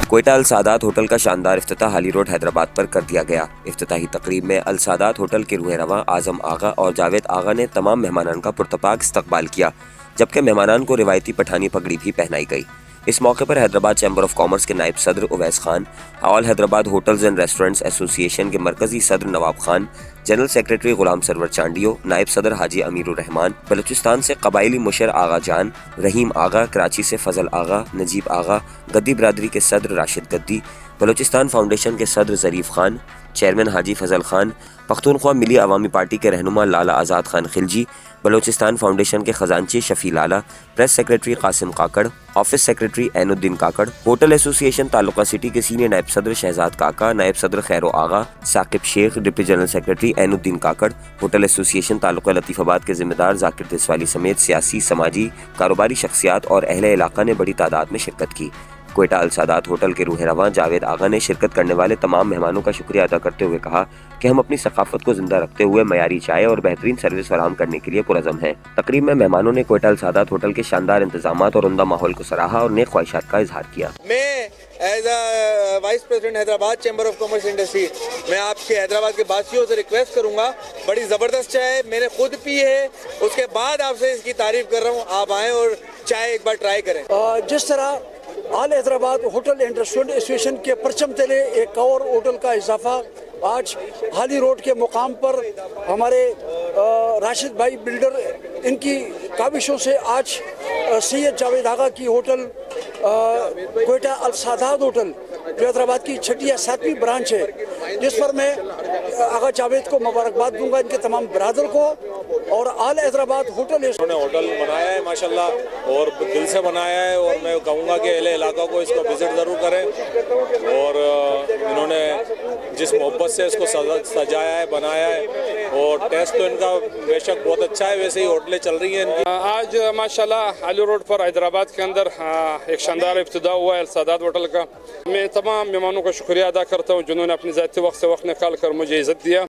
Quetta السادات hotel کا شاندار افتتاح حالی روڈ حیدرآباد پر کر دیا گیا۔ افتتاحی تقریب میں السادات ہوٹل کے روح رواں اعظم آغا اور جاوید آغا نے تمام مہمانان کا پرتپاک استقبال کیا، جبکہ مہمانان کو روایتی پٹھانی پگڑی بھی پہنائی گئی۔ اس موقع پر حیدرآباد چیمبر آف کامرس کے نائب صدر اویس خان، آل حیدرآباد ہوٹلز اینڈ ریسٹورنٹس ایسوسی ایشن کے مرکزی صدر نواب خان، جنرل سیکریٹری غلام سرور چانڈیو، نائب صدر حاجی امیر الرحمان، بلوچستان سے قبائلی مشر آغا جان، رحیم آغا، کراچی سے فضل آغا، نجیب آغا، گدی برادری کے صدر راشد گدی، بلوچستان فاؤنڈیشن کے صدر ظریف خان، چیئرمین حاجی فضل خان، پختونخوا ملی عوامی پارٹی کے رہنما لالا آزاد خان خلجی، بلوچستان فاؤنڈیشن کے خزانچی Shafi Lala, press secretary Qasim Kakar, office secretary Ainuddin Kakar, hotel ایسوسی ایشن تعلقہ سٹی کے سینئر نائب صدر شہزاد کاکا، نائب صدر خیرو آغا، ثاقب شیخ، deputy general secretary Ainuddin Kakar, hotel ایسوسی ایشن تعلقہ لطیف آباد کے ذمہ دار ذاکر دسوالی سمیت سیاسی، سماجی، کاروباری شخصیات اور اہل علاقہ نے بڑی تعداد میں شرکت کی۔ کوئٹہ السادات ہوٹل کے روح رواں جاوید آغا نے شرکت کرنے والے تمام مہمانوں کا شکریہ ادا کرتے ہوئے کہا کہ ہم اپنی ثقافت کو زندہ رکھتے ہوئے معیاری چائے اور بہترین سروس فراہم کرنے کے لیے پرعزم ہیں۔ تقریب میں مہمانوں نے کوئٹہ السادات ہوٹل کے شاندار انتظامات اور عمدہ ماحول کو سراہا اور نیک خواہشات کا اظہار کیا۔ میں as a vice president Hyderabad chamber of commerce industry میں آپ کے حیدرآباد کے باسیوں سے ریکویسٹ کروں گا، بڑی زبردست چائے میں نے خود پی ہے، اس کے بعد آپ سے اس کی تعریف کر رہا ہوں، آپ آئیں اور چائے ایک بار ٹرائی کریں۔ جس طرح آل حیدرآباد ہوٹل اینڈ ریسٹورنٹ ایسوسی ایشن کے پرچم تلے ایک اور ہوٹل کا اضافہ آج حالی روڈ کے مقام پر ہمارے راشد بھائی بلڈر ان کی کاوشوں سے آج سید جاوید آغا کی ہوٹل کوئٹہ السادات ہوٹل جو حیدرآباد کی چھٹی یا ساتویں برانچ ہے، جس پر میں آغا جاوید کو مبارکباد دوں گا، ان کے تمام برادر کو، اور آل حیدرآباد ہوٹل انہوں نے ہوٹل بنایا ہے ماشاءاللہ اور دل سے بنایا ہے، اور میں کہوں گا کہ اہل علاقہ کو اس کو وزٹ ضرور کریں، اور انہوں نے جس محبت سے اس کو سجایا ہے، بنایا ہے، اور ٹیسٹ تو ان کا بے شک بہت اچھا ہے، ویسے ہی ہوٹلیں چل رہی ہیں ان کی۔ آج ماشاءاللہ حالی روڈ پر حیدرآباد کے اندر ایک شاندار ابتدا ہوا ہے السادات ہوٹل کا۔ میں تمام مہمانوں کا شکریہ ادا کرتا ہوں جنہوں نے اپنے ذاتی وقت سے وقت نکال کر مجھے عزت دیا۔